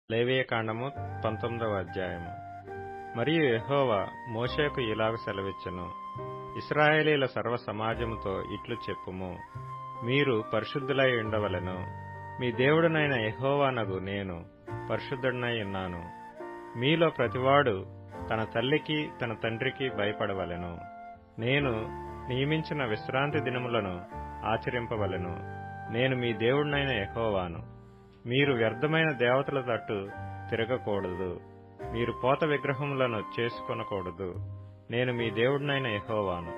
లేవియకాండము 19వ అధ్యాయము. మరియు యెహోవా మోషేకు ఇలాగ సెలవిచ్చెను, ఇశ్రాయేలీల సర్వ సమాజముతో ఇట్లు చెప్పుము, మీరు పరిశుద్ధులై ఉండవలెను. మీ దేవుడనైన యెహోవానగు నేను పరిశుద్ధుడనై ఉన్నాను. మీలో ప్రతివాడు తన తల్లికి తన తండ్రికి భయపడవలెను. నేను నియమించిన విశ్రాంతి దినములను ఆచరింపవలెను. నేను మీ దేవుడనైన యెహోవాను. మీరు వ్యర్థమైన దేవతల తట్టు తిరగకూడదు. మీరు పోత విగ్రహములను చేసుకొనకూడదు. నేను మీ దేవుడనైన యెహోవాను.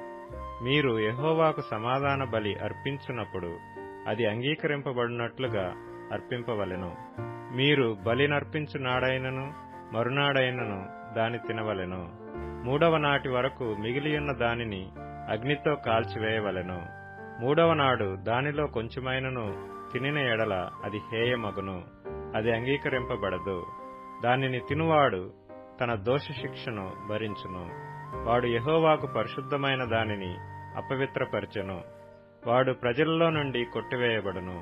మీరు యెహోవాకు సమాధాన బలి అర్పించున్నప్పుడు అది అంగీకరింపబడినట్లుగా అర్పింపవలెను. మీరు బలినర్పించు నాడైనను మరునాడైనను దాని తినవలెను. 3వ నాటి వరకు మిగిలియున్న దానిని అగ్నితో కాల్చివేయవలెను. 3వ నాడు దానిలో కొంచెమైనను తినిన ఎడల అది హేయమగును, అది అంగీకరింపబడదు. దానిని తినువాడు తన దోష శిక్షను భరించును. వాడు యెహోవాకు పరిశుద్ధమైన దానిని అపవిత్రపరచెను. వాడు ప్రజలలో నుండి కొట్టివేయబడును.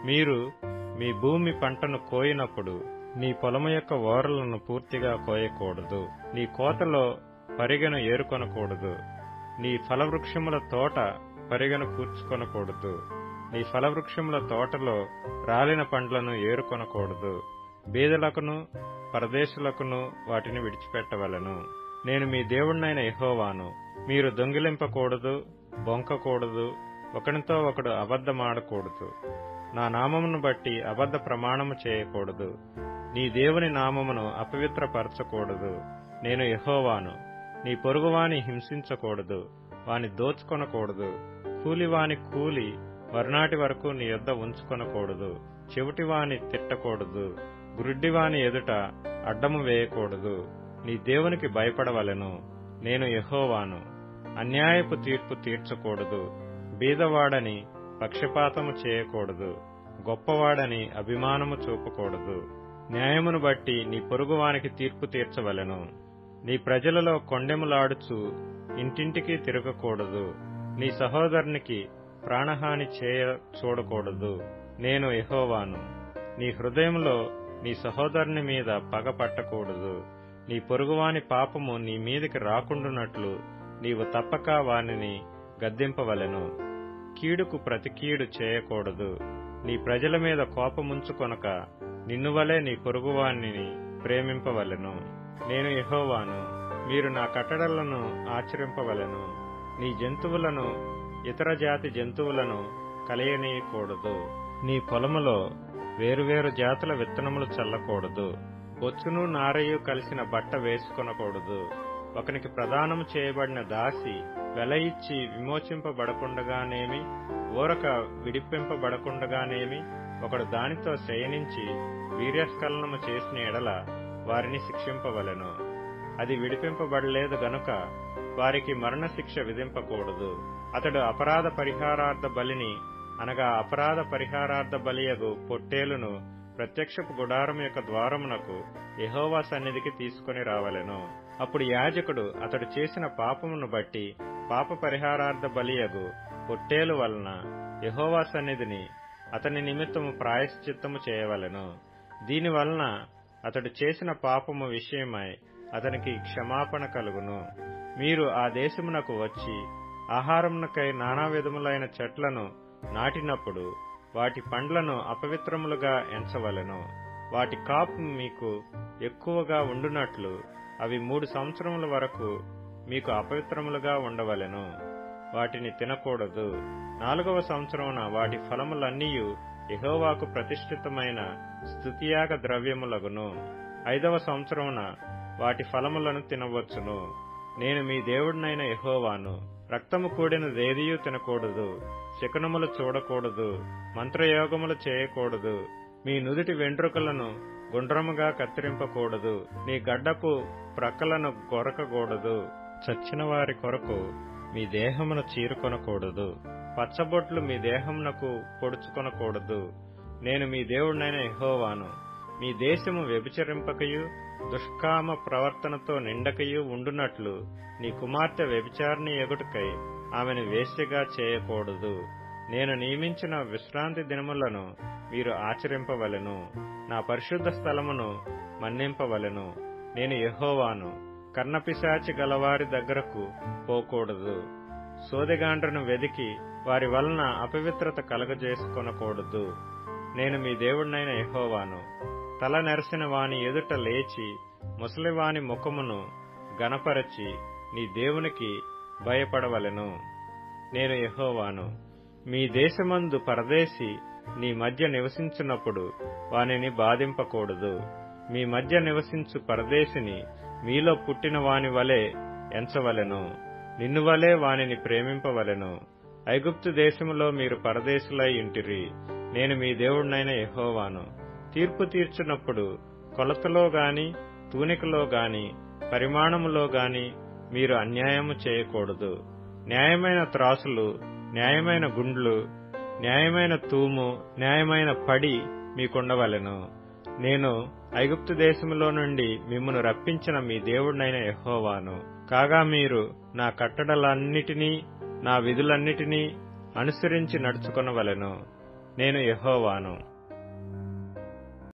మీరు మీ భూమి పంటను కోయినప్పుడు నీ పొలము యొక్క ఓరలను పూర్తిగా కోయకూడదు. నీ కోతలో పరిగెను ఏరుకొనకూడదు. నీ ఫలవృక్షముల తోట పరిగెను కూర్చుకొనకూడదు. నీ ఫలవృక్షముల తోటలో రాలిన పండ్లను ఏరుకొనకూడదు. బీదలకును పరదేశులకును వాటిని విడిచిపెట్టవలెను. నేను మీ దేవుడనైన యెహోవాను. మీరు దొంగిలింపకూడదు, బొంకకూడదు, ఒకనితో ఒకడు అబద్ధమాడకూడదు. నా నామమును బట్టి అబద్ధ ప్రమాణము చేయకూడదు. నీ దేవుని నామమును అపవిత్రపరచకూడదు. నేను యెహోవాను. నీ పొరుగువాని హింసించకూడదు, వాని దోచుకొనకూడదు. కూలివాని కూలి మరునాటి వరకు నీ యొద్ద ఉంచుకొనకూడదు. చెవిటివాని తిట్టకూడదు. గురుడ్డివాని ఎదుట అడ్డము వేయకూడదు. నీ దేవునికి భయపడవలెను. నేను యెహోవాను. అన్యాయపు తీర్పు తీర్చకూడదు. బీదవాడని పక్షపాతము చేయకూడదు. గొప్పవాడని అభిమానము చూపకూడదు. న్యాయమును బట్టి నీ పొరుగువానికి తీర్పు తీర్చవలెను. నీ ప్రజలలో కొండెములాడుచు ఇంటింటికి తిరగకూడదు. నీ సహోదరునికి ప్రాణహాని చేయ చూడకూడదు. నేను యెహోవాను. నీ హృదయంలో నీ సహోదరుని మీద పగ పట్టకూడదు. నీ పొరుగువాని పాపము నీ మీదికి రాకుండునట్లు నీవు తప్పక వానిని గద్దింపవలెను. కీడుకు ప్రతి కీడు చేయకూడదు. నీ ప్రజల మీద కోపముంచుకొనక నిన్నువలే నీ పొరుగువానిని ప్రేమింపవలెను. నేను యెహోవాను. మీరు నా కట్టడలను ఆచరింపవలెను. నీ జంతువులను ఇతర జాతి జంతువులను కలయనీయకూడదు. నీ పొలములో వేరువేరు జాతుల విత్తనములు చల్లకూడదు. బొచ్చును నారయు కలిసిన బట్ట వేసుకొనకూడదు. ఒకనికి ప్రదానము చేయబడిన దాసి వెల ఇచ్చి విమోచింపబడకుండగానేమి, ఊరక విడిపింపబడకుండగానేమి ఒకడు దానితో శయనించి వీర్యస్ఖలనము చేసిన ఎడల వారిని శిక్షింపవలెను. అది విడిపింపబడలేదు గనుక వారికి మరణశిక్ష విధింపకూడదు. అతడు అపరాధ పరిహారార్థ బలిని అనగా అపరాధ పరిహారార్థ బలియగు పొట్టేలును ప్రత్యక్షపు గుడారం యొక్క ద్వారమునకు యెహోవా సన్నిధికి తీసుకుని రావలెను. అప్పుడు యాజకుడు అతడు చేసిన పాపమును బట్టి పాప పరిహారార్థ బలియగు పొట్టేలు వలన యెహోవా సన్నిధిని అతని నిమిత్తము ప్రాయశ్చిత్తము చేయవలెను. దీనివలన అతడు చేసిన పాపము విషయమై అతనికి క్షమాపణ కలుగును. మీరు ఆ దేశమునకు వచ్చి ఆహారమునకై నానా విధములైన చెట్లను నాటినప్పుడు వాటి పండ్లను అపవిత్రములుగా ఎంచవలెను. వాటి కాపు మీకు ఎక్కువగా ఉండునట్లు అవి 3 సంవత్సరముల వరకు మీకు అపవిత్రములుగా ఉండవలెను. వాటిని తినకూడదు. 4వ సంవత్సరమున వాటి ఫలములన్నీయు యెహోవాకు ప్రతిష్ఠితమైన స్తుతియాగ ద్రవ్యములగును. 5వ సంవత్సరమున వాటి ఫలములను తినవచ్చును. నేను మీ దేవుడనైన యెహోవాను. రక్తము కూడినదేదియూ తినకూడదు. శకునములు చూడకూడదు. మంత్రయోగములు చేయకూడదు. మీ నుదుటి వెంట్రుకలను గుండ్రముగా కత్తిరింపకూడదు. నీ గడ్డపు ప్రక్కలను గొరకకూడదు. చచ్చిన వారి కొరకు మీ దేహమును చీరుకొనకూడదు. పచ్చబొట్లు మీ దేహమునకు పొడుచుకొనకూడదు. నేను మీ దేవుడనైన యెహోవాను. మీ దేశము వ్యభిచరింపకయు దుష్కామ ప్రవర్తనతో నిండకయు ఉండునట్లు నీ కుమార్తె వ్యభిచారిణి ఎగుటకై ఆమెను వేశ్యగా చేయకూడదు. నేను నియమించిన విశ్రాంతి దినములను మీరు ఆచరింపవలెను. నా పరిశుద్ధ స్థలమును మన్నింపవలెను. నేను యెహోవాను. కర్ణపిశాచి గలవారి దగ్గరకు పోకూడదు. సోదెగాండ్రను వెదికి వారి వలన అపవిత్రత కలగజేసుకొనకూడదు. నేను మీ దేవుడినైన యెహోవాను. తల నెరసిన వాని ఎదుట లేచి ముసలివాని ముఖమును గనపరచి నీ దేవునికి భయపడవలెను. నేను యెహోవాను. మీ దేశమందు పరదేశి నీ మధ్య నివసించున్నప్పుడు వానిని బాధింపకూడదు. మీ మధ్య నివసించు పరదేశిని మీలో పుట్టిన వాని వలె ఎంచవలెను. నిన్ను వలె వానిని ప్రేమింపవలెను. ఐగుప్తు దేశములో మీరు పరదేశులై ఇంటిరి. నేను మీ దేవుడినైన యెహోవాను. తీర్పు తీర్చున్నప్పుడు కొలతలో గాని తూనికలో గాని పరిమాణములో గాని మీరు అన్యాయము చేయకూడదు. న్యాయమైన త్రాసులు, న్యాయమైన గుండ్లు, న్యాయమైన తూము, న్యాయమైన పడి మీకుండవలెను. నేను ఐగుప్తు దేశములో నుండి మిమ్మును రప్పించిన మీ దేవుడినైన యెహోవాను. కాగా మీరు నా కట్టడలన్నిటినీ నా విధులన్నిటినీ అనుసరించి నడుచుకొనవలెను. నేను యెహోవాను.